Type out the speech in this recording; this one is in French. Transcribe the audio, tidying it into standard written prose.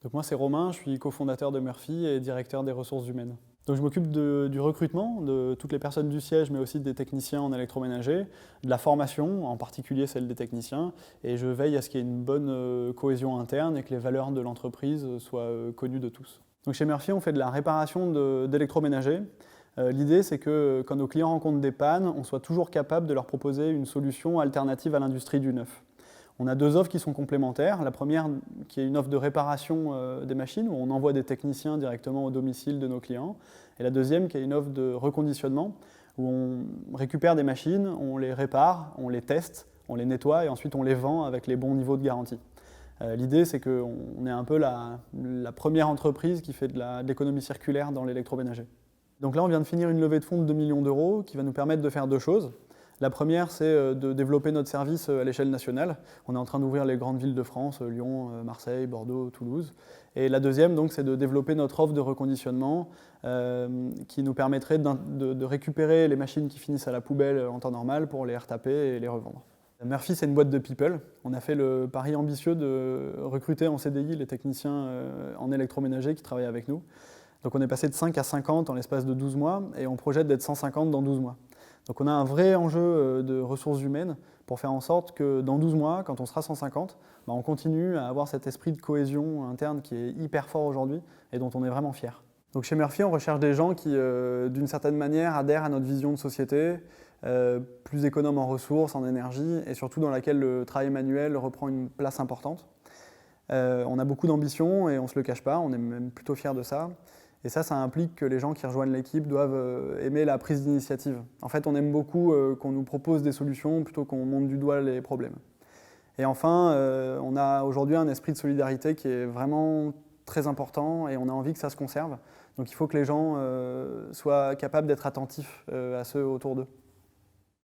Donc moi c'est Romain, je suis cofondateur de Murphy et directeur des ressources humaines. Donc je m'occupe du recrutement de toutes les personnes du siège, mais aussi des techniciens en électroménager, de la formation, en particulier celle des techniciens, et je veille à ce qu'il y ait une bonne cohésion interne et que les valeurs de l'entreprise soient connues de tous. Donc chez Murphy, on fait de la réparation d'électroménager. L'idée, c'est que quand nos clients rencontrent des pannes, on soit toujours capable de leur proposer une solution alternative à l'industrie du neuf. On a deux offres qui sont complémentaires. La première, qui est une offre de réparation des machines, où on envoie des techniciens directement au domicile de nos clients. Et la deuxième, qui est une offre de reconditionnement, où on récupère des machines, on les répare, on les teste, on les nettoie et ensuite on les vend avec les bons niveaux de garantie. L'idée, c'est qu'on est un peu la première entreprise qui fait de l'économie circulaire dans l'électroménager. Donc là, on vient de finir une levée de fonds de 2 millions d'euros qui va nous permettre de faire deux choses. La première, c'est de développer notre service à l'échelle nationale. On est en train d'ouvrir les grandes villes de France, Lyon, Marseille, Bordeaux, Toulouse. Et la deuxième, donc, c'est de développer notre offre de reconditionnement qui nous permettrait de récupérer les machines qui finissent à la poubelle en temps normal pour les retaper et les revendre. Murphy, c'est une boîte de people. On a fait le pari ambitieux de recruter en CDI les techniciens en électroménager qui travaillent avec nous. Donc on est passé de 5 à 50 en l'espace de 12 mois et on projette d'être 150 dans 12 mois. Donc on a un vrai enjeu de ressources humaines pour faire en sorte que dans 12 mois, quand on sera 150, on continue à avoir cet esprit de cohésion interne qui est hyper fort aujourd'hui et dont on est vraiment fier. Donc chez Murphy, on recherche des gens qui, d'une certaine manière, adhèrent à notre vision de société, plus économes en ressources, en énergie, et surtout dans laquelle le travail manuel reprend une place importante. On a beaucoup d'ambition et on ne se le cache pas, on est même plutôt fiers de ça. Et ça implique que les gens qui rejoignent l'équipe doivent aimer la prise d'initiative. En fait, on aime beaucoup qu'on nous propose des solutions plutôt qu'on monte du doigt les problèmes. Et enfin, on a aujourd'hui un esprit de solidarité qui est vraiment très important et on a envie que ça se conserve. Donc il faut que les gens soient capables d'être attentifs à ceux autour d'eux.